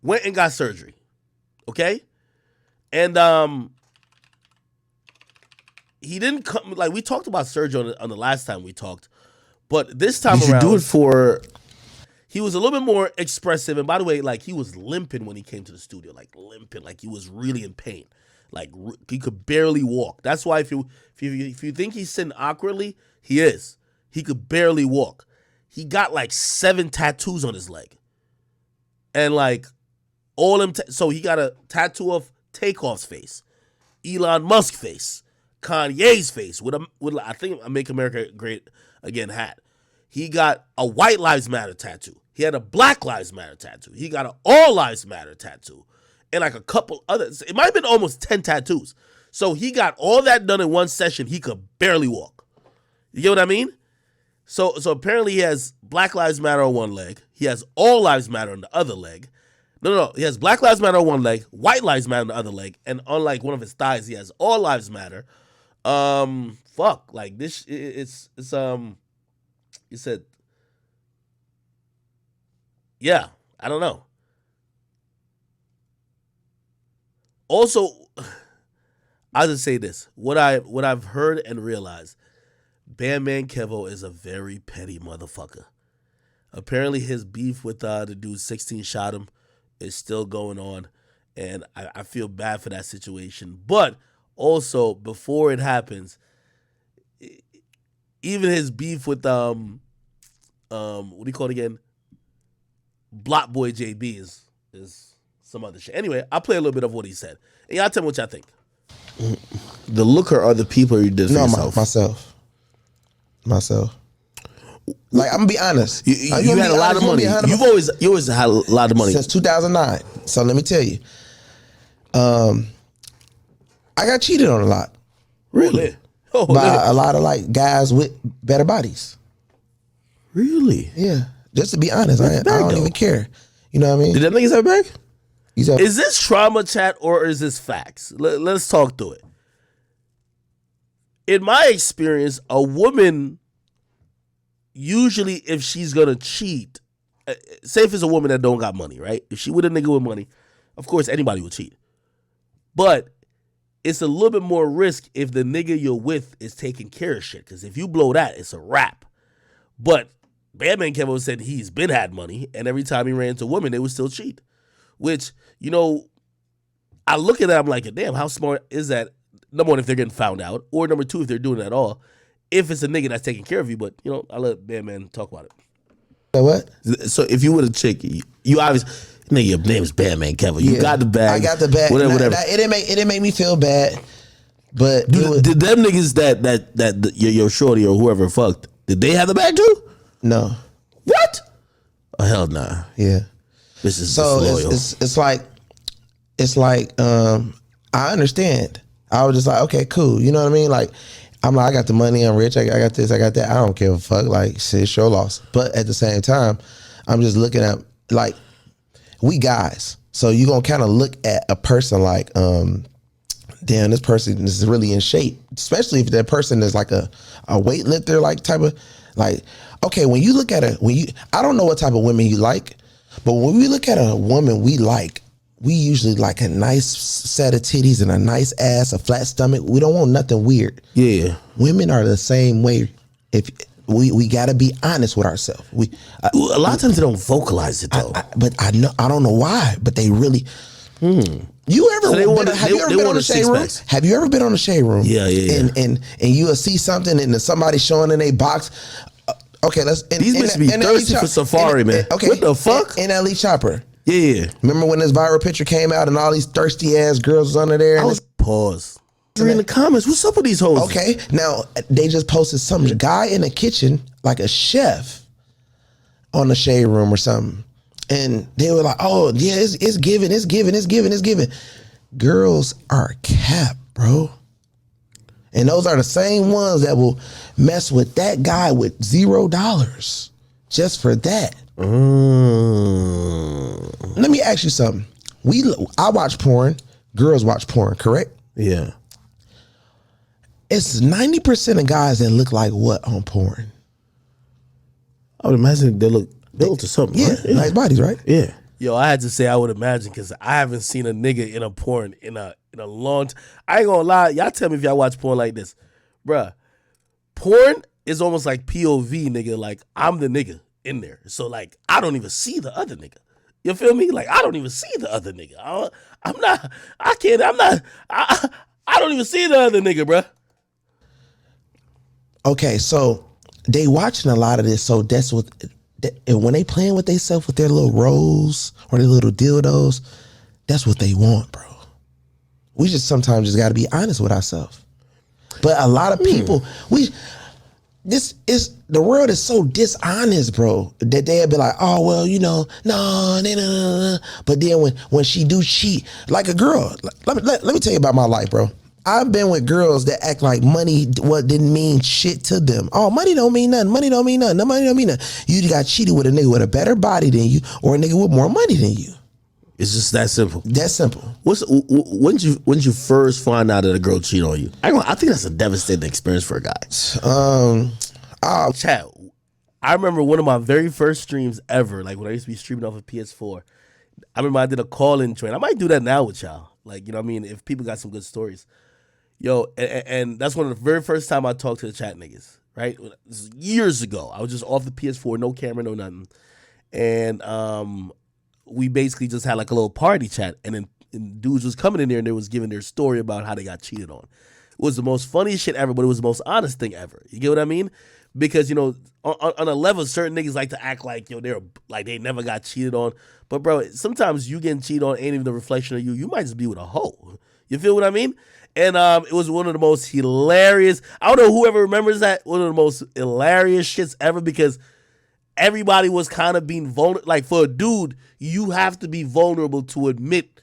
went and got surgery. Okay? And he didn't come, like we talked about surgery on the last time we talked, but this time around, do it for. He was a little bit more expressive, and by the way, like he was limping when he came to the studio, like limping, like he was really in pain, like he could barely walk. That's why if you think he's sitting awkwardly, he is. He could barely walk. He got like 7 tattoos on his leg, and like all them. So he got a tattoo of Takeoff's face, Elon Musk face, Kanye's face with I think a Make America Great Again hat. He got a White Lives Matter tattoo. He had a Black Lives Matter tattoo. He got an All Lives Matter tattoo. And like a couple others. It might have been almost 10 tattoos. So he got all that done in one session. He could barely walk. You get what I mean? So apparently he has Black Lives Matter on one leg. He has All Lives Matter on the other leg. No. He has Black Lives Matter on one leg, White Lives Matter on the other leg. And on like one of his thighs, he has All Lives Matter. Like this, it's he said, yeah, I don't know. Also, I'll just say this. What I've heard and realized, Bandman Kevo is a very petty motherfucker. Apparently his beef with the dude 16 shot him is still going on. And I feel bad for that situation. But also, before it happens, even his beef with what do you call it again? Block Boy JB is some other shit. Anyway, I'll play a little bit of what he said. And y'all tell me what y'all think. The looker are the people you did for yourself? Myself. Like, I'm gonna be honest. You had a lot of money. You always had a lot of money. Since 2009. So let me tell you. I got cheated on a lot. Really? By a lot of like guys with better bodies. Really? Yeah. Just to be honest, I don't even care. You know what I mean? Did that niggas have back? Is this trauma chat or is this facts? Let's talk through it. In my experience, a woman, usually if she's going to cheat, say if it's a woman that don't got money, right? If she with a nigga with money, of course anybody will cheat. But it's a little bit more risk if the nigga you're with is taking care of shit. Because if you blow that, it's a wrap. But Bandman Kevo said he's been had money, and every time he ran into a woman, they would still cheat. Which, you know, I look at that, I'm like, damn, how smart is that? Number one, if they're getting found out. Or number two, if they're doing it at all. If it's a nigga that's taking care of you. But, you know, I'll let Bandman talk about it. What? So if you were a chick, you obviously... Nigga, your name is Bandman Kevo. You got the bag. I got the bag. Whatever. It didn't make me feel bad. But did them niggas that your shorty or whoever fucked, did they have the bag too? No. What? Oh hell nah. Yeah. This is so disloyal. it's like I understand. I was just like, okay, cool. You know what I mean? Like, I'm like, I got the money. I'm rich. I got this. I got that. I don't give a fuck. Like, it's your loss. But at the same time, I'm just looking at like. We guys, so you're gonna kind of look at a person like, damn, this person is really in shape. Especially if that person is like a weightlifter, like type of, like, okay, when you look at I don't know what type of women you like, but when we look at a woman we like, we usually like a nice set of titties and a nice ass, a flat stomach. We don't want nothing weird. Yeah. Women are the same way. If we got to be honest with ourselves. A lot of times they don't vocalize it though. But I don't know why. But they really. You ever? Have you ever been on the shade room? Have you ever been on the shade room? Yeah. And you will see something and then somebody showing in a box. Okay, these bitches be thirsty for Safari, man. Okay, what the fuck? In LE Chopper. Yeah. Remember when this viral picture came out and all these thirsty ass girls was under there? I was pause. In the comments, what's up with these hoes? Okay, now they just posted some guy in the kitchen, like a chef, on the shade room or something, and they were like, "Oh yeah, it's giving." Girls are cap, bro, and those are the same ones that will mess with that guy with $0 just for that. Let me ask you something. I watch porn. Girls watch porn, correct? Yeah. It's 90% of guys that look like what on porn? I would imagine they look built or something. Yeah, right? Nice bodies, right? Yeah. Yo, I had to say I would imagine because I haven't seen a nigga in a porn in a long time. I ain't gonna lie. Y'all tell me if y'all watch porn like this. Bruh, porn is almost like POV, nigga. Like, I'm the nigga in there. So, like, I don't even see the other nigga. You feel me? Like, I don't even see the other nigga. I don't even see the other nigga, bruh. Okay, so they watching a lot of this, so that's what. And when they playing with themselves with their little rolls or their little dildos, that's what they want, bro. We just sometimes just got to be honest with ourselves. But a lot of people, the world is so dishonest, bro, that they'll be like, oh, well, you know, no. But then when she do cheat, like a girl, let me tell you about my life, bro. I've been with girls that act like money didn't mean shit to them. Oh, money don't mean nothing. Money don't mean nothing. No, money don't mean nothing. You got cheated with a nigga with a better body than you or a nigga with more money than you. It's just that simple. That simple. When did you first find out that a girl cheated on you? I think that's a devastating experience for a guy. Chat. I remember one of my very first streams ever, like when I used to be streaming off of PS4. I remember I did a call-in train. I might do that now with y'all. Like, you know what I mean? If people got some good stories. Yo, and that's one of the very first time I talked to the chat niggas, right? This is years ago. I was just off the PS4, no camera, no nothing. And we basically just had like a little party chat. And then dudes was coming in there and they was giving their story about how they got cheated on. It was the most funniest shit ever, but it was the most honest thing ever. You get what I mean? Because, you know, on a level, certain niggas like to act like, yo, they're like they never got cheated on. But, bro, sometimes you getting cheated on ain't even a reflection of you. You might just be with a hoe. You feel what I mean? And it was one of the most hilarious. I don't know whoever remembers that. One of the most hilarious shits ever because everybody was kind of being vulnerable. Like for a dude, you have to be vulnerable to admit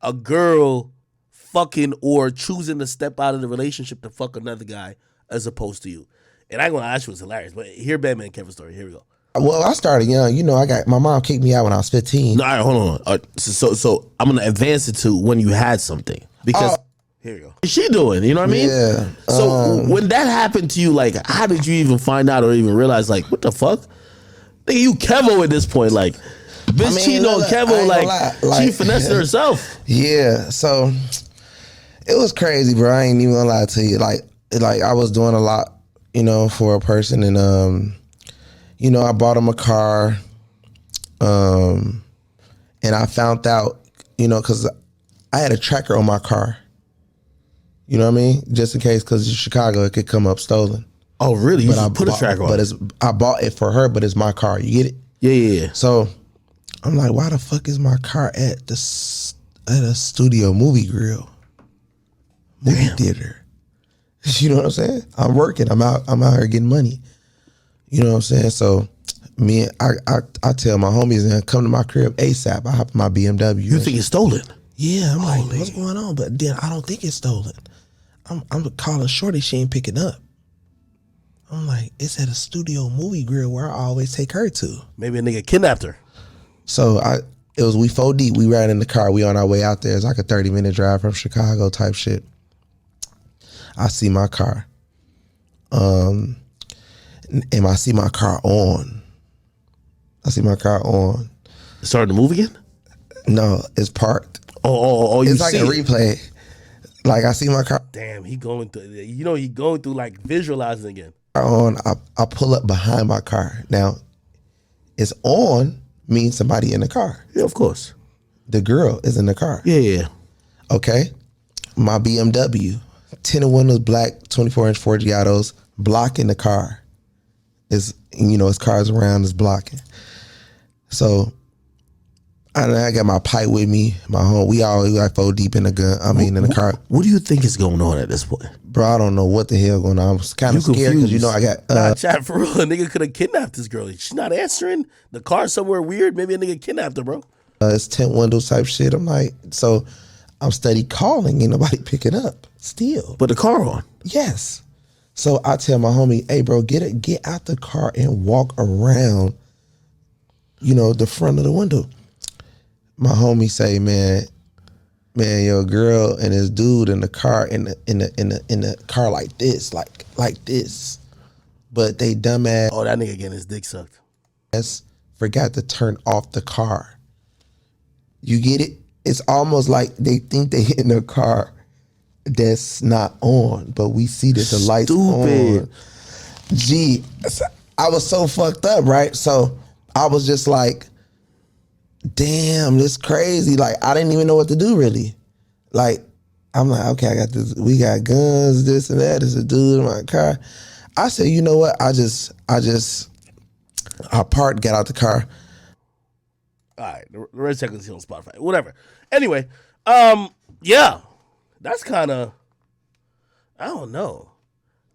a girl fucking or choosing to step out of the relationship to fuck another guy as opposed to you. And I ain't gonna lie, that shit was hilarious. But here, Bandman Kevo story. Here we go. Well, I started young. You know, my mom kicked me out when I was 15. No, all right, hold on. So I'm gonna advance it to when you had something because. Here we go. What's she doing? You know what I mean? Yeah. So when that happened to you, like, how did you even find out or even realize, like, what the fuck? Nigga, you Kevo at this point, like, bitch cheating on Kevo, like, she finessed herself. Yeah. So it was crazy, bro. I ain't even gonna lie to you. Like I was doing a lot, you know, for a person, and you know, I bought him a car, and I found out, you know, because I had a tracker on my car. You know what I mean? Just in case, because in Chicago, it could come up stolen. Oh, really? You just put a tracker on it? But I bought it for her, but it's my car. You get it? Yeah. So I'm like, why the fuck is my car at a studio movie grill? Movie theater. You know what I'm saying? I'm working. I'm out here getting money. You know what I'm saying? So I tell my homies, come to my crib ASAP. I hop in my BMW. You think it's stolen? Yeah, I'm like, what's going on? But then I don't think it's stolen. I'm calling Shorty, she ain't picking up. I'm like, it's at a studio movie grill where I always take her to. Maybe a nigga kidnapped her. So we 4 deep. We ran in the car. We on our way out there. It's like a 30-minute drive from Chicago type shit. I see my car. And I see my car on. Starting to move again? No, it's parked. Oh, it's like a replay. Like I see my car. Damn, he going through like visualizing again. On, I pull up behind my car. Now, it's on means somebody in the car. Yeah, of course. The girl is in the car. Yeah. Okay. My BMW, tinted windows, black, 24-inch Ford Giottos, blocking the car. Is, you know, his car's around, is blocking. So I got my pipe with me, my home. We all like 4 deep in the gun. In the car. What do you think is going on at this point? Bro, I don't know what the hell going on. I was kind of scared because, you know, I got... chat for real. A nigga could have kidnapped this girl. She's not answering. The car's somewhere weird. Maybe a nigga kidnapped her, bro. It's tint windows type shit. I'm like, so I'm steady calling. Ain't nobody picking up still. But the car on? Yes. So I tell my homie, hey, bro, get out the car and walk around, you know, the front of the window. My homie say, man, your girl and this dude in the car in the car like this, like this, but they dumbass. Oh, that nigga getting his dick sucked. Forgot to turn off the car. You get it? It's almost like they think they in a car that's not on, but we see that the lights on. Gee, I was so fucked up, right? So I was just like, damn, this crazy. Like, I didn't even know what to do, really. Like, I'm like, okay, I got this. We got guns, this and that. There's a dude in my car. I said, you know what? I parked, got out the car. All right, the Red Checkers on Spotify, whatever. Anyway, yeah, that's kind of, I don't know.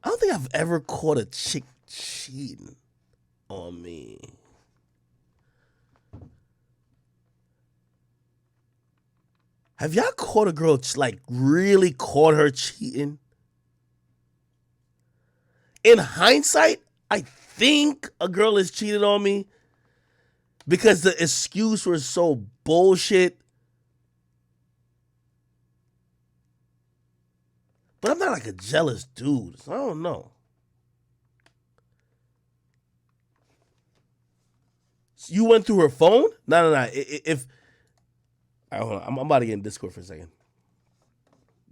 I don't think I've ever caught a chick cheating on me. Have y'all caught a girl, like, really caught her cheating? In hindsight, I think a girl has cheated on me because the excuse was so bullshit. But I'm not like a jealous dude, so I don't know. You went through her phone? No. If hold on, I'm about to get in Discord for a second.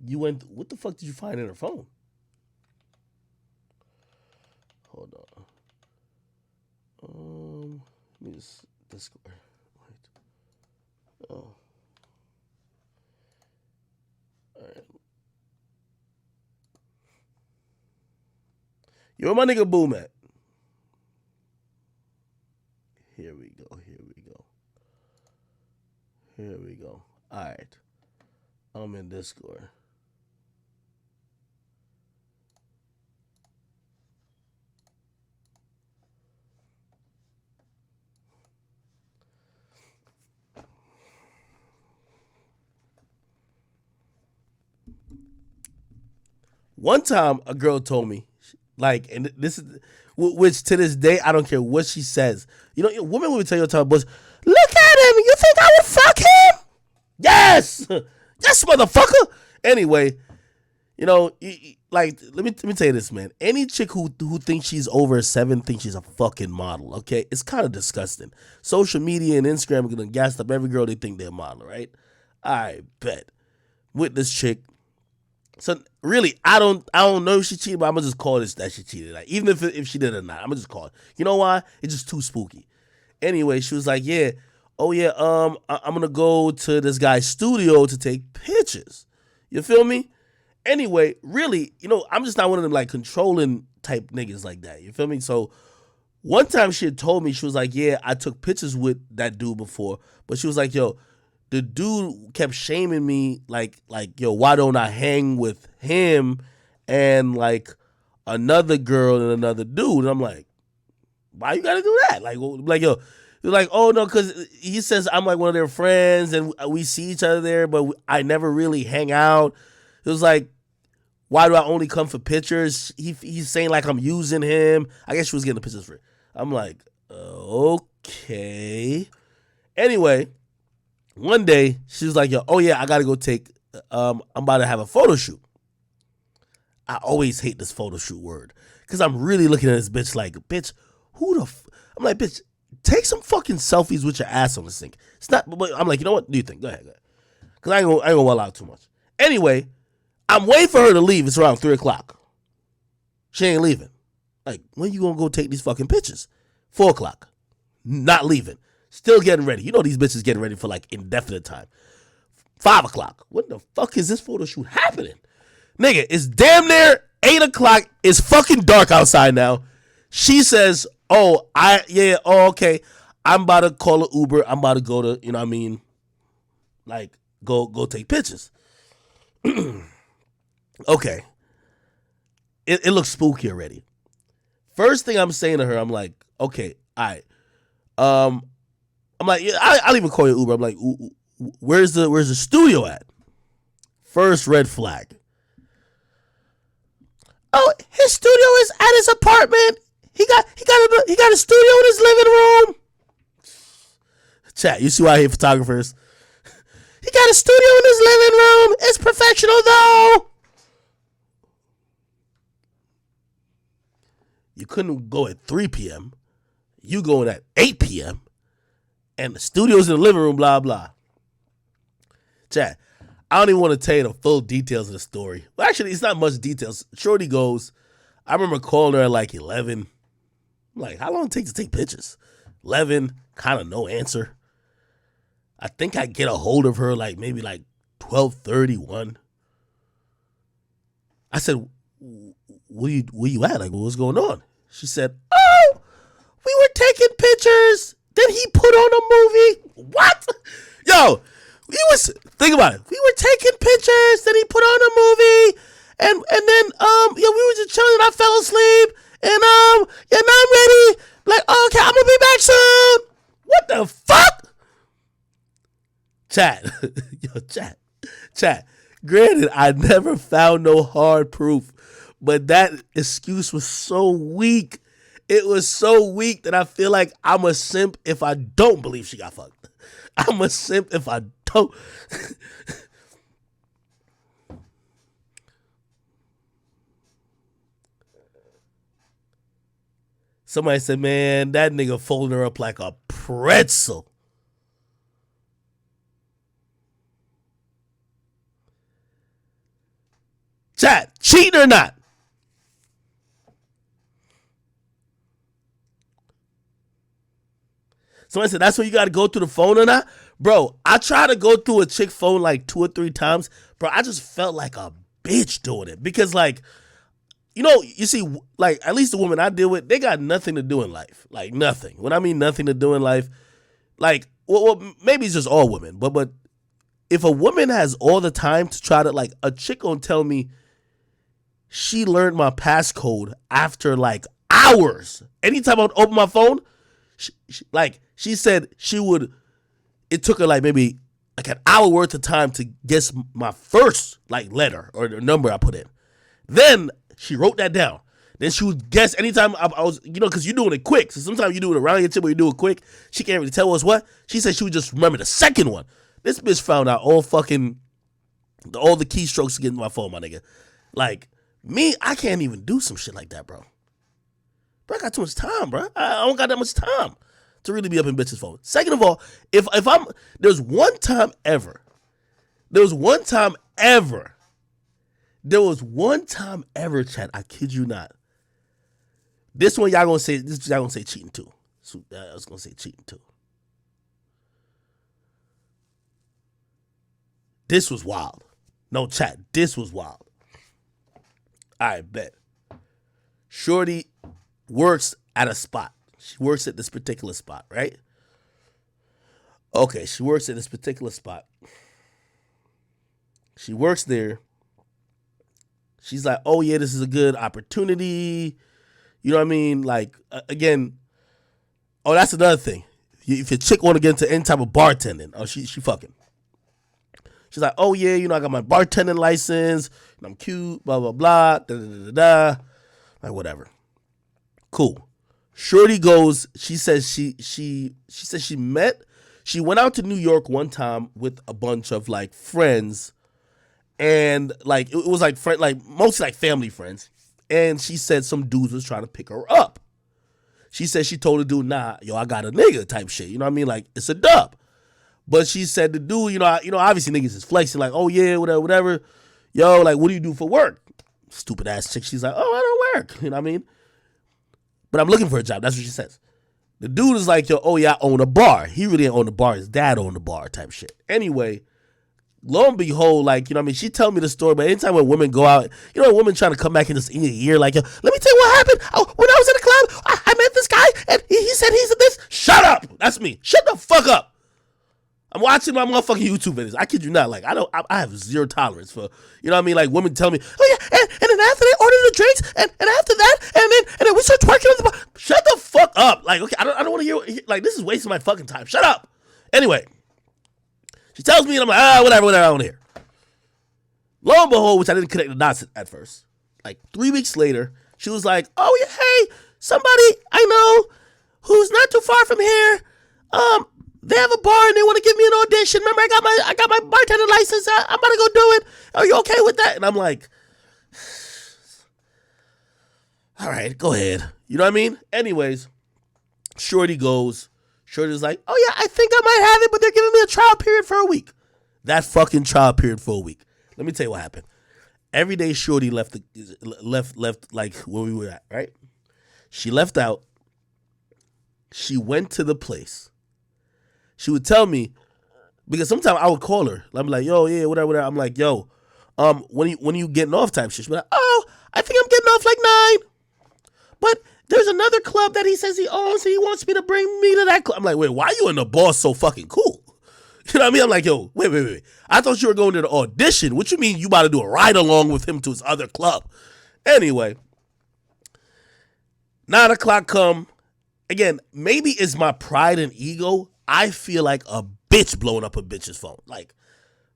You went. What the fuck did you find in her phone? Hold on. Let me just Discord. Wait. Oh. All right. Yo, my nigga Boom at? Here we go. All right. I'm in Discord. One time, a girl told me, like, and this is, which to this day, I don't care what she says. You know, women will tell you all the time, look at him. You think I would fuck him? Yes, yes, motherfucker. Anyway, you know, like, let me tell you this, man. Any chick who thinks she's over 7 thinks she's a fucking model. Okay, it's kind of disgusting. Social media and Instagram are gonna gas up every girl they think they're a model, right? I bet with this chick. So really, I don't know if she cheated, but I'm gonna just call this that she cheated. Like, even if she did or not, I'm gonna just call it. You know why? It's just too spooky. Anyway, she was like, yeah, I'm gonna go to this guy's studio to take pictures. You feel me? Anyway, really, you know, I'm just not one of them like controlling type niggas like that. You feel me? So one time she had told me, she was like, yeah, I took pictures with that dude before, but she was like, yo, the dude kept shaming me, like, yo, why don't I hang with him and like another girl and another dude? And I'm like, why you gotta do that? Like yo, you're like, oh no, because he says I'm like one of their friends and we see each other there, but I never really hang out. It was like, why do I only come for pictures? He's saying like I'm using him. I guess she was getting the pictures for it. I'm like, okay. Anyway. One day, she was like, yo, oh yeah, I gotta go I'm about to have a photo shoot. I always hate this photo shoot word. Because I'm really looking at this bitch like, bitch, I'm like, bitch, take some fucking selfies with your ass on the sink. It's not, but I'm like, you know what? Do you think? Go ahead. Because I ain't gonna wild out too much. Anyway, I'm waiting for her to leave. It's around 3 o'clock. She ain't leaving. Like, when you gonna go take these fucking pictures? 4 o'clock. Not leaving. Still getting ready. You know these bitches getting ready for like indefinite time. 5 o'clock. What the fuck is this photo shoot happening? Nigga, it's damn near 8 o'clock. It's fucking dark outside now. She says, okay. I'm about to call an Uber. I'm about to go to, you know what I mean? Like, go take pictures. Okay. It looks spooky already. First thing I'm saying to her, I'm like, okay, all right. I'm like, yeah, I'll even call you Uber. I'm like, where's the studio at? First red flag. Oh, his studio is at his apartment. He got a studio in his living room. Chat, you see why I hate photographers? He got a studio in his living room. It's professional though. You couldn't go at 3 p.m. You going at 8 p.m. and the studio's in the living room, blah, blah. Chat. I don't even want to tell you the full details of the story. Well, actually, it's not much details. Shorty goes, I remember calling her at like 11. I'm like, how long it take to take pictures? 11, kind of no answer. I think I get a hold of her like maybe like 12:31. I said, where you at? Like, what's going on? She said, oh, we were taking pictures. Then he put on a movie. What? Yo, think about it. We were taking pictures. Then he put on a movie. And then, we were just chilling and I fell asleep. And, now I'm ready. Like, okay, I'm gonna be back soon. What the fuck? Chat. Yo, chat. Granted, I never found no hard proof, but that excuse was so weak. It was so weak that I feel like I'm a simp if I don't believe she got fucked. I'm a simp if I don't. Somebody said, man, that nigga folded her up like a pretzel. Chat, cheating or not? Somebody said, that's when you got to go through the phone or not? Bro, I tried to go through a chick phone like 2 or 3 times. Bro, I just felt like a bitch doing it. Because, like, you see, like, at least the women I deal with, they got nothing to do in life. Like, nothing. When I mean nothing to do in life, like, well maybe it's just all women. But if a woman has all the time to try to, like, a chick gonna tell me she learned my passcode after, like, hours. Anytime I would open my phone, she said it took her, like, maybe, like, an hour worth of time to guess my first, like, letter or the number I put in. Then she wrote that down. Then she would guess anytime I was, because you're doing it quick. So sometimes you do it around your tip, but you do it quick. She can't really tell us what. She said she would just remember the second one. This bitch found out all the keystrokes to get into my phone, my nigga. Like, me, I can't even do some shit like that, bro. Bro, I got too much time, bro. I don't got that much time to really be up in bitch's phone. Second of all, there's one time ever, chat, I kid you not. This one y'all gonna say cheating too. So, I was gonna say cheating too. This was wild. No, chat, this was wild. All right, bet. Shorty works at a spot. She works at this particular spot, right? Okay, she works at this particular spot. She works there. She's like, oh, yeah, this is a good opportunity. You know what I mean? Like, again, oh, that's another thing. If your chick want to get into any type of bartending, oh, she fucking. She's like, oh, yeah, I got my bartending license, and I'm cute, blah, blah, blah, da-da-da-da-da. Like, whatever. Cool. Shorty goes, she says she went out to New York one time with a bunch of, like, friends, and, like, it was, like, mostly, like, family friends, and she said some dudes was trying to pick her up. She said she told the dude, nah, yo, I got a nigga type shit, you know what I mean? Like, it's a dub. But she said the dude, obviously niggas is flexing, like, oh, yeah, whatever. Yo, like, what do you do for work? Stupid ass chick. She's like, oh, I don't work. You know what I mean? But I'm looking for a job. That's what she says. The dude is like, yo, oh, yeah, I own a bar. He really didn't own the bar. His dad owned the bar type shit. Anyway, lo and behold, like, she tell me the story, but anytime when women go out, women trying to come back in your ear, like, yo, let me tell you what happened. When I was in the club, I met this guy, and he said he's this. Shut up. That's me. Shut the fuck up. I'm watching my motherfucking YouTube videos. I kid you not. Like, I have zero tolerance for, like, women tell me, oh, yeah, and then after they order the drinks, and after that, and then we start twerking on the bar. Shut the fuck up. Like, okay, I don't want to hear, like, this is wasting my fucking time. Shut up. Anyway, she tells me, and I'm like, whatever, I want to hear. Lo and behold, which I didn't connect the dots at first, like, 3 weeks later, she was like, oh, yeah, hey, somebody I know who's not too far from here, they have a bar and they want to give me an audition. Remember, I got my bartender license. I'm about to go do it. Are you okay with that? And I'm like, all right, go ahead. You know what I mean? Anyways, Shorty's like, oh yeah, I think I might have it, but they're giving me a trial period for a week. That fucking trial period for a week. Let me tell you what happened. Every day Shorty left like where we were at, right? She left out. She went to the place. She would tell me, because sometimes I would call her. I'm like, yo, yeah, whatever. I'm like, yo, when are you getting off type shit? She'd be like, oh, I think I'm getting off like 9. But there's another club that he says he owns and he wants me to bring me to that club. I'm like, wait, why you and the boss so fucking cool? You know what I mean? I'm like, yo, wait. I thought you were going to the audition. What you mean you about to do a ride along with him to his other club? Anyway, 9 o'clock come. Again, maybe it's my pride and ego. I feel like a bitch blowing up a bitch's phone. Like,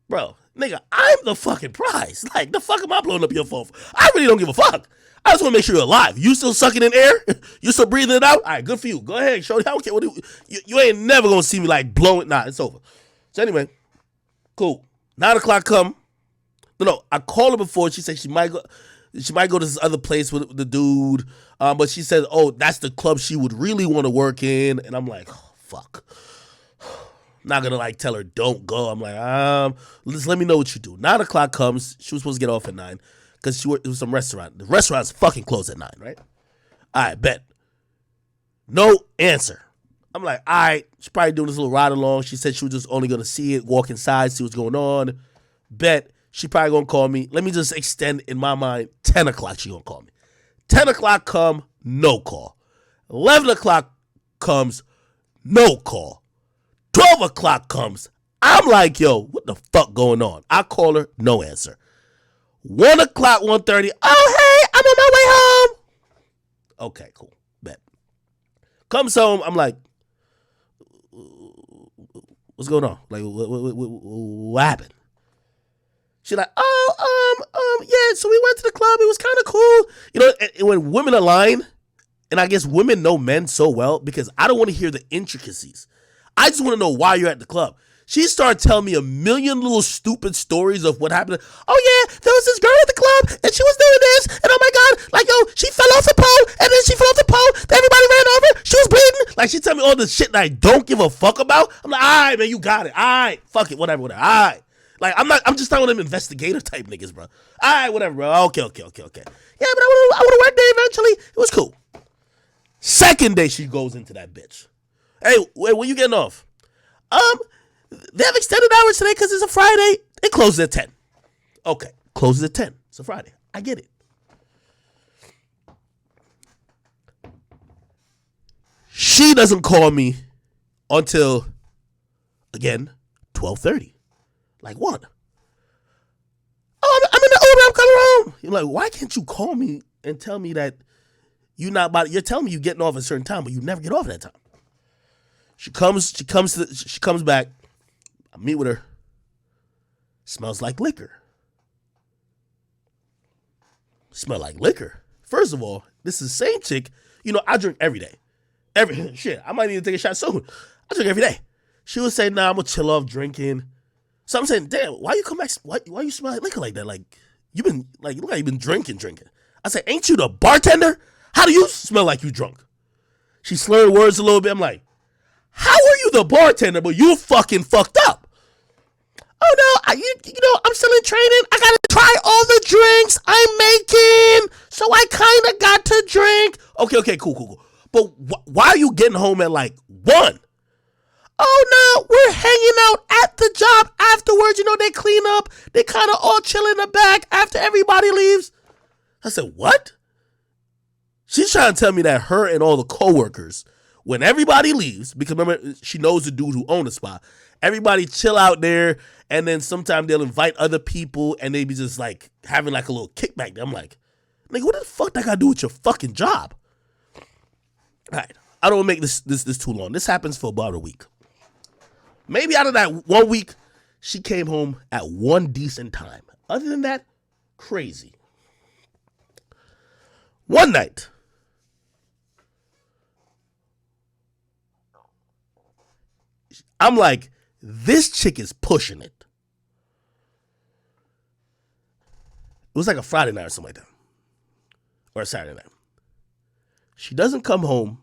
bro, nigga, I'm the fucking prize. Like, the fuck am I blowing up your phone for? I really don't give a fuck. I just want to make sure you're alive. You still sucking in air? You still breathing it out? All right, good for you. Go ahead, Shorty. I don't care what you ain't never going to see me like blowing. Nah, it's over. So anyway, cool. 9 o'clock come. No, I called her before. She said she might go to this other place with the dude. But she said, oh, that's the club she would really want to work in. And I'm like, oh, fuck. Not going to like tell her don't go. I'm like, just let me know what you do. 9 o'clock comes. She was supposed to get off at 9 because she worked at some restaurant. The restaurant's fucking closed at 9, right? All right, bet. No answer. I'm like, all right, she's probably doing this little ride along. She said she was just only going to see it, walk inside, see what's going on. Bet she probably going to call me. Let me just extend in my mind, 10 o'clock she going to call me. 10 o'clock come, no call. 11 o'clock comes, no call. 12 o'clock comes. I'm like, yo, what the fuck going on? I call her, no answer. 1 o'clock, 1:30. Oh, hey, I'm on my way home. Okay, cool. Bet. Comes home. I'm like, what's going on? Like, what happened? She's like, yeah, so we went to the club. It was kind of cool. You know, when women align, and I guess women know men so well because I don't want to hear the intricacies. I just want to know why you're at the club. She started telling me a million little stupid stories of what happened. Oh, yeah, there was this girl at the club, and she was doing this, and oh, my God, like, yo, she fell off the pole, and then she fell off the pole, everybody ran over, she was bleeding. Like, she tell me all the shit that I don't give a fuck about. I'm like, all right, man, you got it. All right, fuck it, whatever. All right. Like, I'm just not one of them investigator type niggas, bro. All right, whatever, bro. Okay. Yeah, but I would have worked there eventually. It was cool. Second day, she goes into that bitch. Hey, wait, when you getting off? They have extended hours today because it's a Friday. It closes at 10. Okay, closes at 10. It's a Friday. I get it. She doesn't call me until, again, 12:30. Like, what? Oh, I'm in the Uber. I'm coming home. You're like, why can't you call me and tell me that you're telling me you're getting off at a certain time, but you never get off at that time? She comes back. I meet with her. Smells like liquor. Smell like liquor. First of all, this is the same chick. You know, I drink every day. Shit, I might need to take a shot soon. I drink every day. She would say, nah, I'm gonna chill off drinking. So I'm saying, damn, why you come back? Why you smell like liquor like that? Like you look like you've been drinking. I said, ain't you the bartender? How do you smell like you drunk? She slurred words a little bit. I'm like, how are you the bartender, but you fucking fucked up? Oh no, I'm still in training. I gotta try all the drinks I'm making, so I kind of got to drink. Okay, cool. But why are you getting home at like 1? Oh no, we're hanging out at the job afterwards. You know, they clean up. They kind of all chill in the back after everybody leaves. I said, what? She's trying to tell me that her and all the coworkers, when everybody leaves, because remember, she knows the dude who owned the spot, everybody chill out there, and then sometimes they'll invite other people, and they be just like having like a little kickback. I'm like, nigga, what the fuck that got to do with your fucking job? All right, I don't want to make this too long. This happens for about a week. Maybe out of that 1 week, she came home at one decent time. Other than that, crazy. One night, I'm like, this chick is pushing it. It was like a Friday night or something like that. Or a Saturday night. She doesn't come home.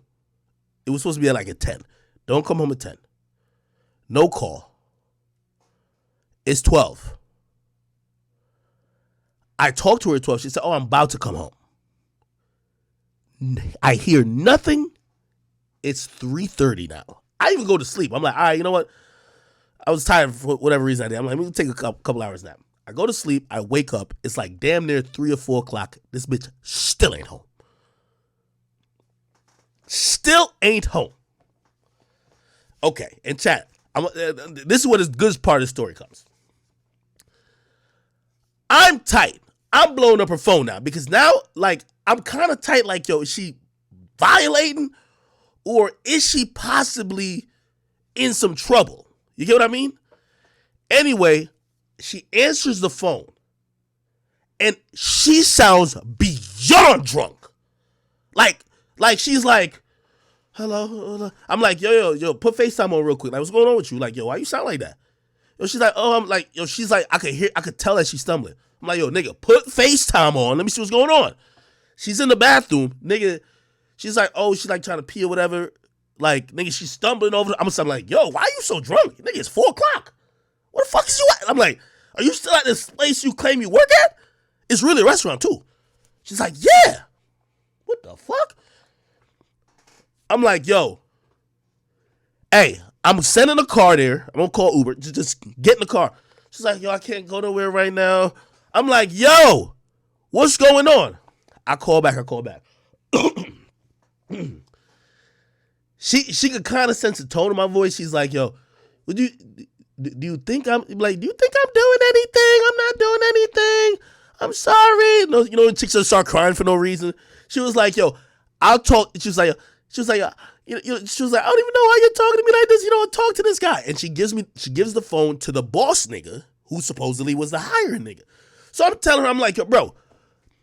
It was supposed to be at like at 10. Don't come home at 10. No call. It's 12. I talked to her at 12. She said, oh, I'm about to come home. I hear nothing. It's 3:30 now. I even go to sleep. I'm like, all right, you know what? I was tired for whatever reason I did. I'm like, let me take a couple hours nap. I go to sleep. I wake up. It's like damn near 3 or 4 o'clock. This bitch still ain't home. Still ain't home. Okay, and chat. This is where the good part of the story comes. I'm tight. I'm blowing up her phone now because now, like, I'm kind of tight. Like, yo, is she violating or is she possibly in some trouble? You get what I mean? Anyway, she answers the phone and she sounds beyond drunk. Like she's like, hello. I'm like, yo, put FaceTime on real quick. Like, what's going on with you? Like, yo, why you sound like that? Yo, she's like, oh, I'm like, yo, she's like, I could tell that she's stumbling. I'm like, yo, nigga, put FaceTime on. Let me see what's going on. She's in the bathroom, nigga. She's like, oh, she's like trying to pee or whatever. Like, nigga, she's stumbling over. I'm like, yo, why are you so drunk? Nigga, it's 4 o'clock. Where the fuck is you at? I'm like, are you still at this place you claim you work at? It's really a restaurant, too. She's like, yeah. What the fuck? I'm like, yo, hey, I'm sending a car there. I'm going to call Uber. Just get in the car. She's like, yo, I can't go nowhere right now. I'm like, yo, what's going on? I call back. She could kind of sense the tone of my voice. She's like, yo, do you think I'm doing anything? I'm not doing anything. I'm sorry. You know, chicks just start crying for no reason. She was like, yo, I'll talk. She was like, she was like, I don't even know why you're talking to me like this. You know, talk to this guy. And she gives the phone to the boss nigga who supposedly was the hiring nigga. So I'm telling her, I'm like, yo, bro,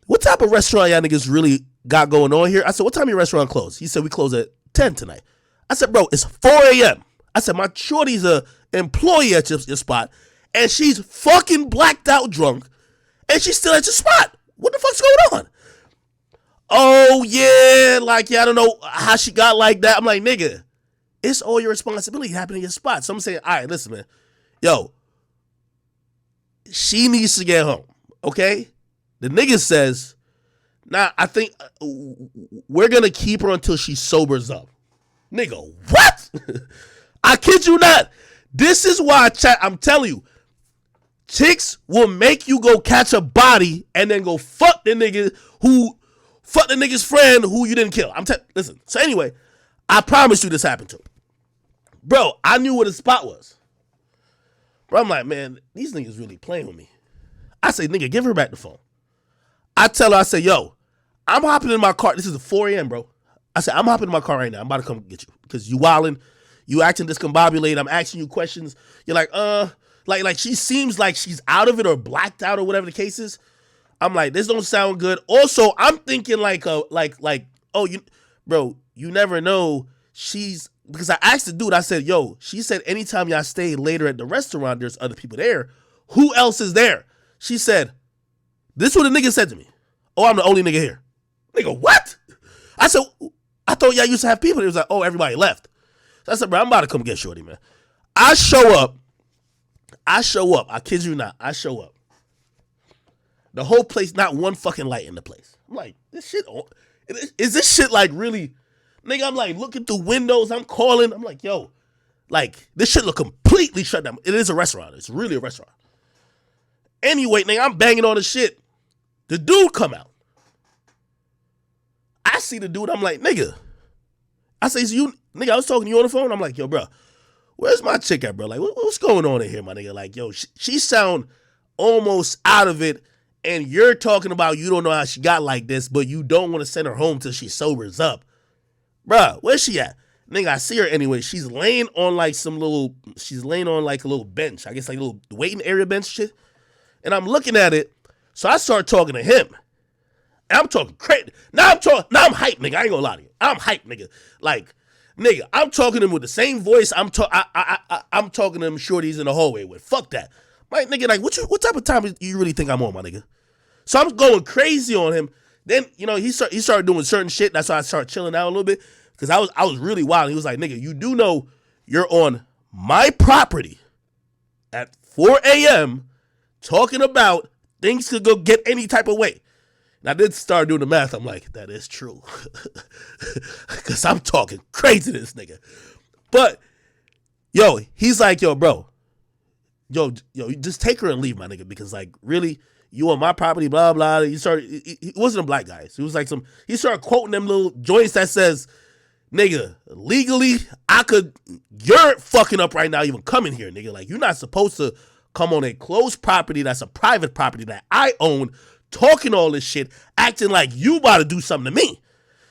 what type of restaurant y'all niggas really got going on here? I said, what time your restaurant close? He said, we close at 10 tonight. I said, bro, it's 4 a.m. I said, my shorty's a employee at your spot, and she's fucking blacked out drunk, and she's still at your spot. What the fuck's going on? Oh, yeah, like, yeah, I don't know how she got like that. I'm like, nigga, it's all your responsibility happening in your spot. So I'm saying, all right, listen, man. Yo, she needs to get home, okay? The nigga says, nah, I think we're going to keep her until she sobers up. Nigga, what? I kid you not. This is why, chat, I'm telling you, chicks will make you go catch a body and then go fuck the nigga's friend who you didn't kill. Listen. So anyway, I promise you this happened to him. Bro, I knew where the spot was. Bro, I'm like, man, these niggas really playing with me. I say, nigga, give her back the phone. I tell her, I say, yo, I'm hopping in my car. This is 4 a.m., bro. I said, I'm hopping in my car right now. I'm about to come get you because you wilding, you acting discombobulated. I'm asking you questions. You're like, like she seems like she's out of it or blacked out or whatever the case is. I'm like, this don't sound good. Also, I'm thinking you never know. Because I asked the dude, I said, yo, she said anytime y'all stay later at the restaurant, there's other people there. Who else is there? She said, this is what the nigga said to me. Oh, I'm the only nigga here. Nigga, what? I said, I thought y'all used to have people. It was like, oh, everybody left. So I said, bro, I'm about to come get shorty, man. I show up. I kid you not. I show up. The whole place, not one fucking light in the place. I'm like, this shit, is this shit like really, nigga, I'm like looking through windows. I'm calling. I'm like, yo, like this shit look completely shut down. It is a restaurant. It's really a restaurant. Anyway, nigga, I'm banging on the shit. The dude come out. I see the dude. I'm like, nigga. I say, you, nigga, I was talking to you on the phone. I'm like, yo, bro, where's my chick at, bro? Like, what's going on in here, my nigga? Like, yo, she sound almost out of it. And you're talking about you don't know how she got like this, but you don't want to send her home till she sobers up. Bruh, where's she at? Nigga, I see her anyway. She's laying on like a little bench. I guess like a little waiting area bench shit. And I'm looking at it. So I start talking to him. And I'm talking crazy. Now I'm hyped, nigga. I ain't gonna lie to you. I'm hyped, nigga. Like, nigga, I'm talking to him with the same voice I'm talking to them shorties in the hallway with. Fuck that. My nigga, like, what type of time do you really think I'm on, my nigga? So I'm going crazy on him. Then, you know, he started doing certain shit. That's why I started chilling out a little bit. Because I was really wild. He was like, nigga, you do know you're on my property. at 4 a.m. talking about things could go get any type of way. And I did start doing the math. I'm like, that is true. Because I'm talking crazy to this nigga. But, yo, he's like, yo, bro. Yo, just take her and leave, my nigga. Because, like, really, you on my property, blah, blah. He wasn't a black guy. So he was like he started quoting them little joints that says, nigga, legally, you're fucking up right now even coming here, nigga. Like, you're not supposed to come on a closed property that's a private property that I own, talking all this shit, acting like you about to do something to me.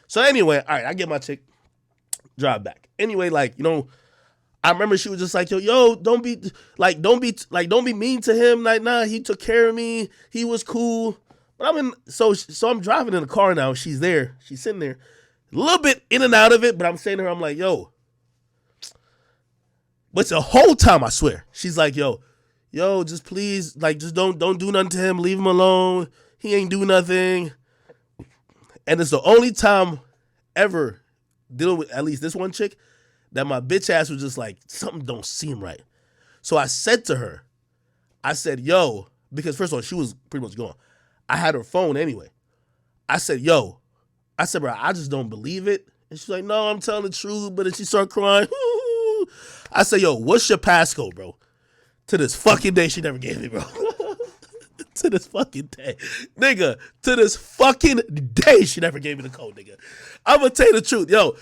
So anyway, all right, I get my chick, drive back. Anyway, like, you know, I remember she was just like, yo, don't be mean to him. Like, nah, he took care of me. He was cool. But so I'm driving in the car now. She's there. She's sitting there. A little bit in and out of it, but I'm saying to her, I'm like, yo. But the whole time, I swear, she's like, yo, just please, like, just don't do nothing to him. Leave him alone. He ain't do nothing. And it's the only time ever dealing with at least this one chick that my bitch ass was just like, something don't seem right. So I said to her, I said, yo, because first of all, she was pretty much gone. I had her phone anyway. I said, bro, I just don't believe it. And she's like, no, I'm telling the truth. But then she started crying. I said, yo, what's your passcode, bro? To this fucking day, she never gave me, bro. To this fucking day. Nigga, to this fucking day, she never gave me the code, nigga. I'm going to tell you the truth. Yo,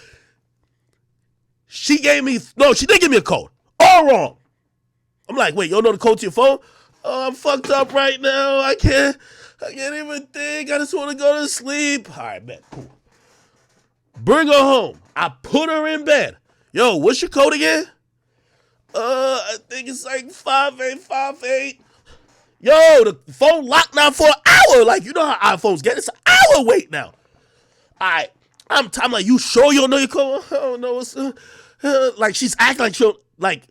she didn't give me a code. All wrong. I'm like, wait, you don't know the code to your phone? Oh, I'm fucked up right now. I can't even think. I just want to go to sleep. All right, bet. Cool. Bring her home. I put her in bed. Yo, what's your code again? I think it's like 5858. Yo, the phone locked now for an hour. Like, you know how iPhones get. It's an hour wait now. All right. I'm like, you sure you don't know your code? I don't know. Like, she's acting like she'll, like,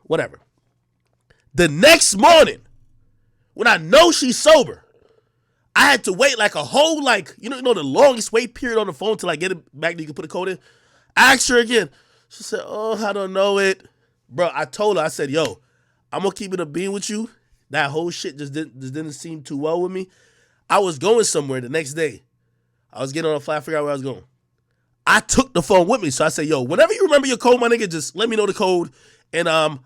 whatever. The next morning, when I know she's sober, I had to wait like a whole, like, you know the longest wait period on the phone till I get it back and you can put a code in. I asked her again. She said, oh, I don't know it. Bro, I told her, I said, yo, I'm going to keep it a bean with you. That whole shit just didn't seem too well with me. I was going somewhere the next day. I was getting on a flight, figure out where I was going. I took the phone with me. So I said, yo, whenever you remember your code, my nigga, just let me know the code. And I'll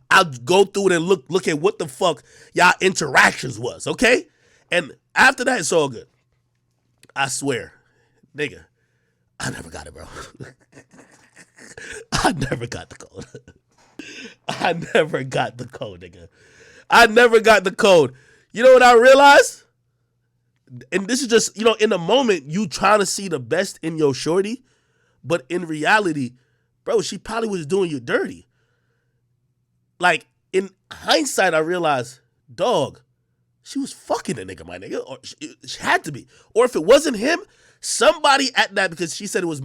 go through it and look at what the fuck y'all interactions was, okay? And after that, it's all good. I swear, nigga, I never got it, bro. I never got the code. I never got the code, nigga. I never got the code. You know what I realized? And this is just, you know, in the moment, you trying to see the best in your shorty, but in reality, bro, she probably was doing you dirty. Like, in hindsight, I realized, dog, she was fucking a nigga, my nigga. Or she had to be. Or if it wasn't him, somebody at that, because she said there was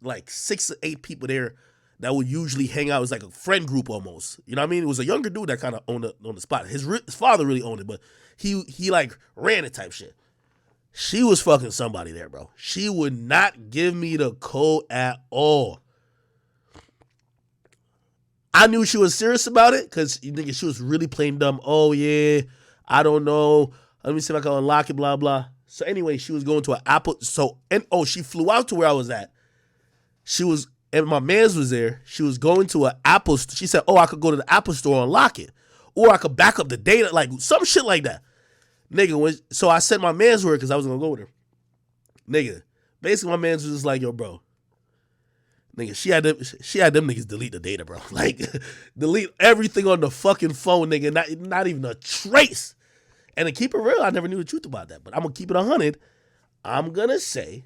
like 6 or 8 people there that would usually hang out. It was like a friend group almost. You know what I mean? It was a younger dude that kind of owned it on the spot. His father really owned it, but he like ran it type shit. She was fucking somebody there, bro. She would not give me the code at all. I knew she was serious about it because she was really playing dumb. Oh, yeah, I don't know. Let me see if I can unlock it, blah, blah. So anyway, she was going to an Apple. She flew out to where I was at. And my mans was there. She was going to an Apple. She said, oh, I could go to the Apple store and unlock it. Or I could back up the data, like some shit like that. Nigga, so I sent my mans word because I was going to go with her. Nigga, basically my mans was just like, yo, bro. Nigga, she had them niggas delete the data, bro. Like, delete everything on the fucking phone, nigga. Not even a trace. And to keep it real, I never knew the truth about that. But I'm going to keep it 100. I'm going to say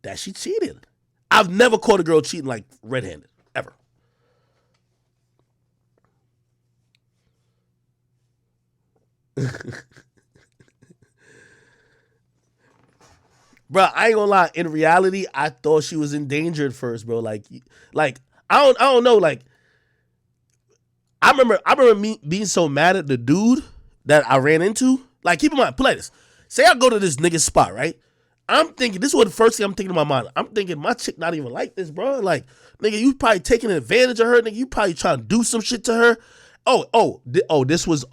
that she cheated. I've never caught a girl cheating like red-handed, ever. Bro, I ain't gonna lie. In reality, I thought she was in danger at first, bro. Like I don't know. Like, I remember me being so mad at the dude that I ran into. Like, keep in mind, play this. Say I go to this nigga's spot, right? I'm thinking, this is what the first thing I'm thinking in my mind. I'm thinking, my chick not even like this, bro. Like, nigga, you probably taking advantage of her. Nigga, you probably trying to do some shit to her. This was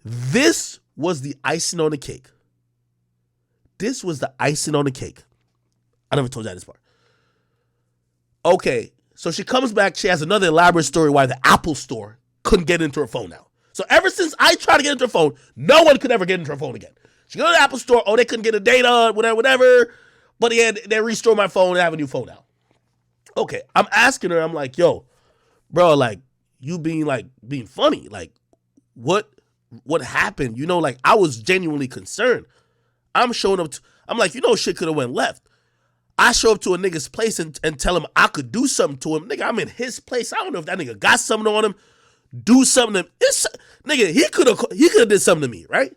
This was the icing on the cake. This was the icing on the cake. I never told you this part. Okay, so she comes back. She has another elaborate story why the Apple Store couldn't get into her phone now. So ever since I tried to get into her phone, no one could ever get into her phone again. She go to the Apple Store. Oh, they couldn't get the data, whatever. But they restored my phone and I have a new phone now. Okay, I'm asking her. I'm like, yo, bro, like you being funny. Like, what happened? You know, like I was genuinely concerned. I'm showing up. I'm like, shit could have went left. I show up to a nigga's place and tell him I could do something to him. Nigga, I'm in his place. I don't know if that nigga got something on him. Do something to him. Nigga, he could have did something to me, right?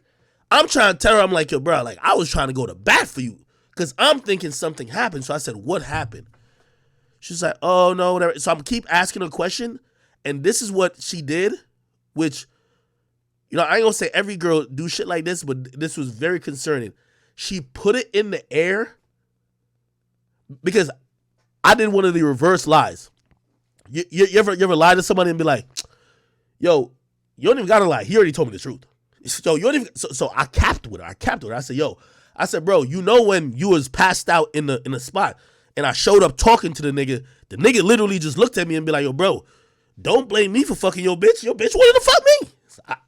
I'm trying to tell her, I'm like, yo, bro, like I was trying to go to bat for you. Because I'm thinking something happened. So I said, what happened? She's like, oh, no, whatever. So I'm keep asking her a question. And this is what she did, which, I ain't going to say every girl do shit like this, but this was very concerning. She put it in the air because I did one of the reverse lies. You ever lie to somebody and be like, yo, you don't even got to lie. He already told me the truth. So you don't even, so I capped with her. I said, bro, when you was passed out in the spot and I showed up talking to the nigga literally just looked at me and be like, yo, bro, don't blame me for fucking your bitch. Your bitch wanted to fuck me.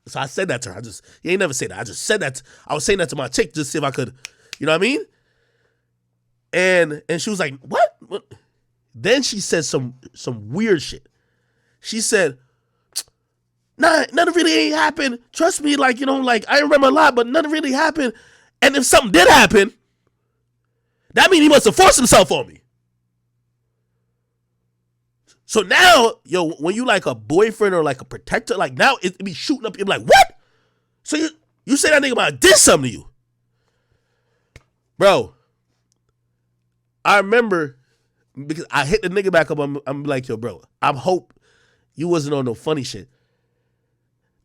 So I said that to her. You ain't never say that. I just said that. I was saying that to my chick just to see if I could, you know what I mean? And she was like, what? Then she said some weird shit. She said, nah, nothing really ain't happened. Trust me, like, I remember a lot, but nothing really happened. And if something did happen, that means he must have forced himself on me. So now, when you like a boyfriend or like a protector, like now it be shooting up. You're like, what? So you say that nigga about did something to you, bro? I remember because I hit the nigga back up. I'm like, yo, bro, I hope you wasn't on no funny shit.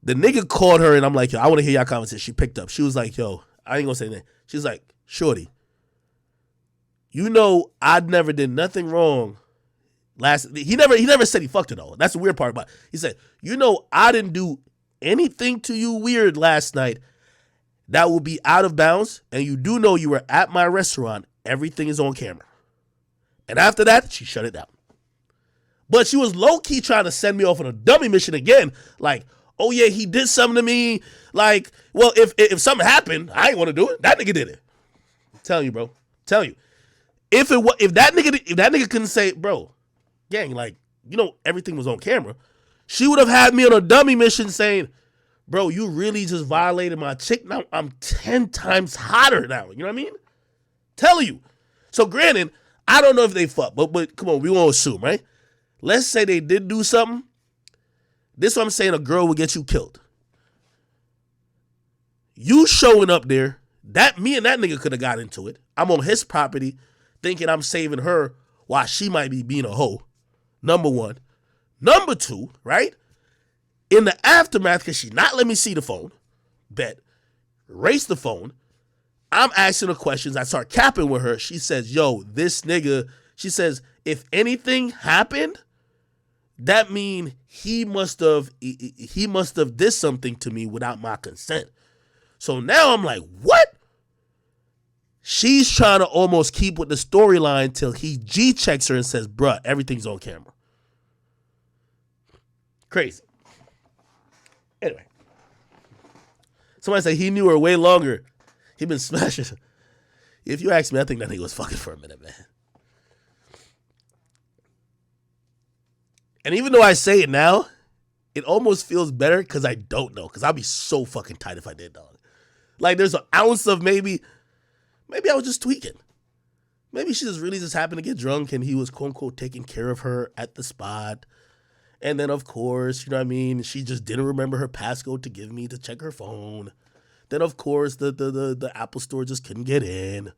The nigga called her and I'm like, yo, I want to hear y'all conversation. She picked up. She was like, yo, I ain't gonna say that. She's like, shorty, I'd never did nothing wrong. He never said he fucked her though. That's the weird part about it. He said, I didn't do anything to you weird last night that will be out of bounds. And you do know you were at my restaurant. Everything is on camera. And after that, she shut it down. But she was low-key trying to send me off on a dummy mission again. Like, oh yeah, he did something to me. Like, well, if something happened, I ain't want to do it. That nigga did it. I'm telling you, bro. I'm telling you. If that nigga couldn't say, bro, gang, like, everything was on camera, she would have had me on a dummy mission saying, bro, you really just violated my chick. Now I'm 10 times hotter now. You know what I mean? Telling you. So granted, I don't know if they fuck, but come on, we won't assume, right? Let's say they did do something. This is what I'm saying, a girl would get you killed. You showing up there, me and that nigga could have got into it. I'm on his property thinking I'm saving her while she might be being a hoe. Number one. Number two, right? In the aftermath, because she not let me see the phone, bet, erase the phone. I'm asking her questions. I start capping with her. She says, yo, this nigga, she says, if anything happened, that mean he must have did something to me without my consent. So now I'm like, what? She's trying to almost keep with the storyline till he G-checks her and says, bruh, everything's on camera. Crazy. Anyway. Somebody said he knew her way longer. He been smashing her. If you ask me, I think that nigga was fucking for a minute, man. And even though I say it now, it almost feels better because I don't know. Because I'd be so fucking tight if I did, dog. Like, there's an ounce of maybe I was just tweaking. Maybe she just really just happened to get drunk and he was, quote unquote, taking care of her at the spot. And then, of course, you know what I mean? She just didn't remember her passcode to give me to check her phone. Then, of course, the Apple Store just couldn't get in.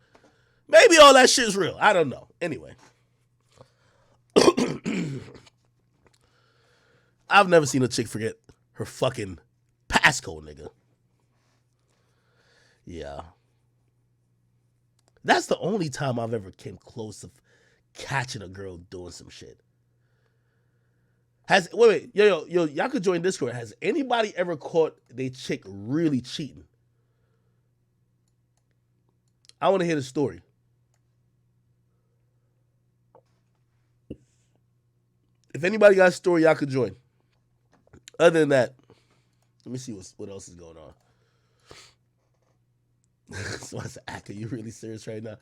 Maybe all that shit is real. I don't know. Anyway. I've never seen a chick forget her fucking passcode, nigga. Yeah. That's the only time I've ever came close to catching a girl doing some shit. Yo, y'all could join Discord. Has anybody ever caught they chick really cheating? I want to hear the story. If anybody got a story, y'all could join. Other than that, let me see what else is going on. So I said, Aka, you really serious right now?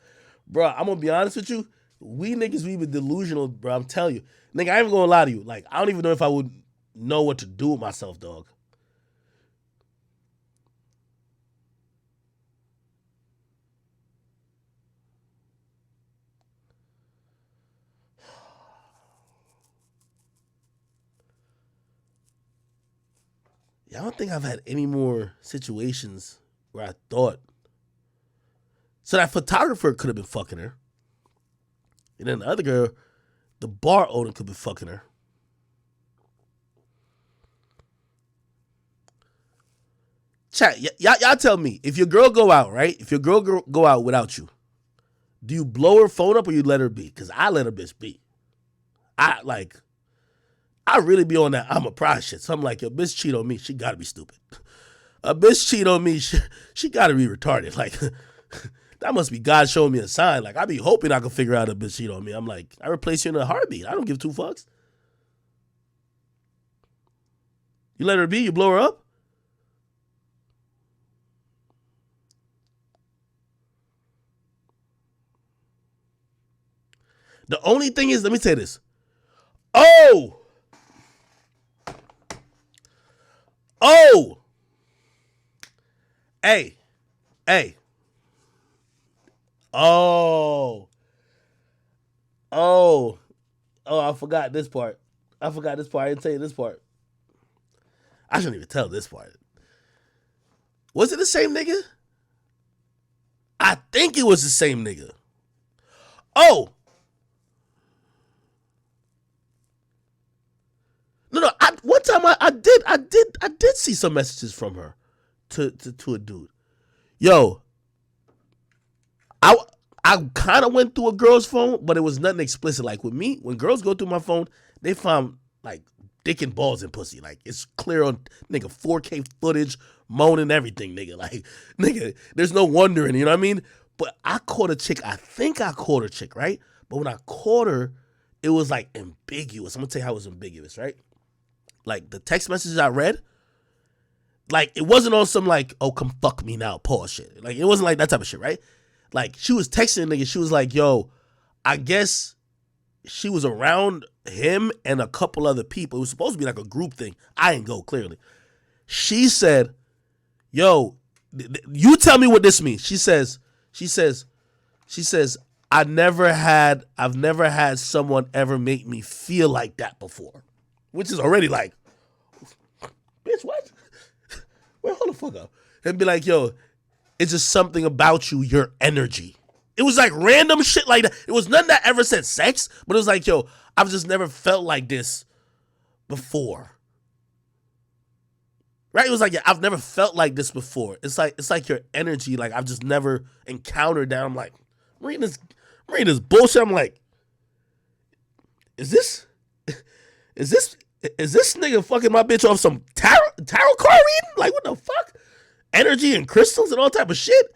Bro, I'm going to be honest with you. We niggas, we been delusional, bro. I'm telling you. Nigga, I ain't going to lie to you. Like, I don't even know if I would know what to do with myself, dog. Yeah, I don't think I've had any more situations where I thought. So that photographer could have been fucking her. And then the other girl, the bar owner could be fucking her. Chat, y'all tell me, if your girl go out, right? If your girl go out without you, do you blow her phone up or you let her be? Because I let her bitch be. I really be on that I'm a prize shit. So I'm like, yo, bitch cheat on me, she gotta be stupid. A bitch cheat on me, she gotta be retarded. Like, that must be God showing me a sign. Like, I be hoping I can figure out a bitch cheat on me. I'm like, I replace you in a heartbeat. I don't give two fucks. You let her be, you blow her up? The only thing is, let me say this. Oh! Hey. Oh, I forgot this part. I didn't tell you this part. I shouldn't even tell this part. Was it the same nigga? I think it was the same nigga. Oh. No. One time I did see some messages from her to a dude. Yo, I kind of went through a girl's phone, but it was nothing explicit. Like with me, when girls go through my phone, they find like dick and balls and pussy. Like it's clear on nigga 4K footage, moaning everything, nigga. Like nigga, there's no wondering, you know what I mean? But I caught a chick. I think I caught a chick, right? But when I caught her, it was like ambiguous. I'm gonna tell you how it was ambiguous, right? Like the text messages I read, like it wasn't on some like, oh come fuck me now, pause shit. Like it wasn't like that type of shit, right? Like she was texting a nigga, she was like, yo, I guess she was around him and a couple other people. It was supposed to be like a group thing. I didn't go clearly. She said, yo, you tell me what this means. She says, I've never had someone ever make me feel like that before. Which is already like, bitch, what? Wait, hold the fuck up. And be like, yo, it's just something about you, your energy. It was like random shit like that. It was nothing that ever said sex, but it was like, yo, I've just never felt like this before. Right? It was like, yeah, I've never felt like this before. It's like your energy, like I've just never encountered that. I'm like, I'm reading this bullshit. I'm like, is this nigga fucking my bitch off some tarot card reading? Like what the fuck? Energy and crystals and all type of shit.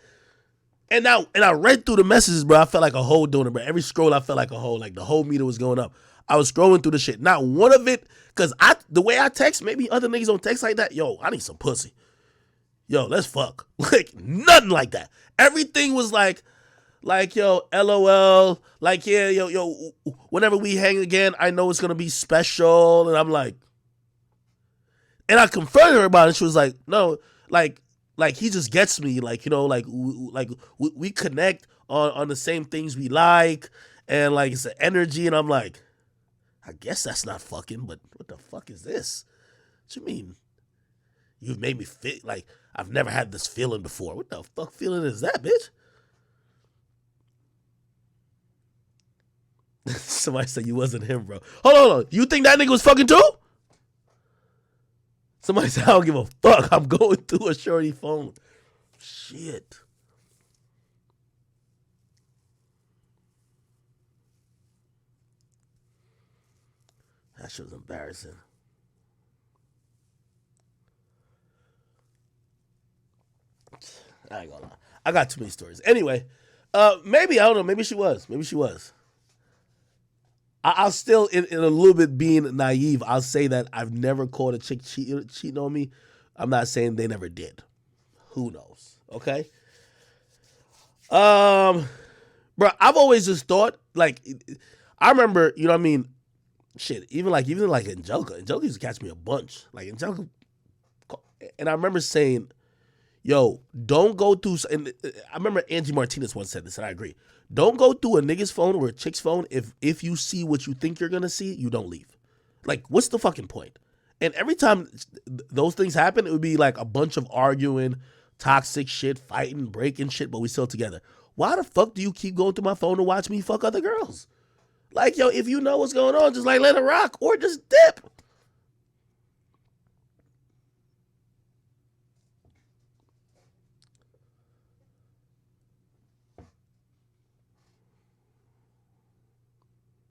And I read through the messages, bro. I felt like a hole doing it, bro. Every scroll I felt like a hole. Like the whole meter was going up. I was scrolling through the shit. Not one of it, cause the way I text, maybe other niggas don't text like that. Yo, I need some pussy. Yo, let's fuck. Like nothing like that. Everything was like yo, LOL. Like yeah, yo. Whenever we hang again, I know it's gonna be special. And I'm like, and I confronted her about it. She was like, no, like he just gets me. Like you know, like we connect on the same things we like, and like it's the energy. And I'm like, I guess that's not fucking, but what the fuck is this? What you mean? You've made me feel like I've never had this feeling before. What the fuck feeling is that, bitch? Somebody said you wasn't him, bro. Hold on. You think that nigga was fucking too? Somebody said, I don't give a fuck. I'm going through a shorty phone. Shit. That shit was embarrassing. I ain't gonna lie. I got too many stories. Anyway, maybe, I don't know. Maybe she was. I'll still, in a little bit being naive, I'll say that I've never caught a chick cheating on me. I'm not saying they never did. Who knows? Okay? Bro, I've always just thought, like, I remember, you know what I mean? Shit, even like Angelica. Angelica used to catch me a bunch. Like, Angelica, and I remember saying, yo, don't go through, and I remember Angie Martinez once said this, and I agree. Don't go through a nigga's phone or a chick's phone if you see what you think you're gonna see, you don't leave. Like, what's the fucking point? And every time those things happen, it would be like a bunch of arguing, toxic shit, fighting, breaking shit, but we still together. Why the fuck do you keep going through my phone to watch me fuck other girls? Like, yo, if you know what's going on, just like let it rock or just dip.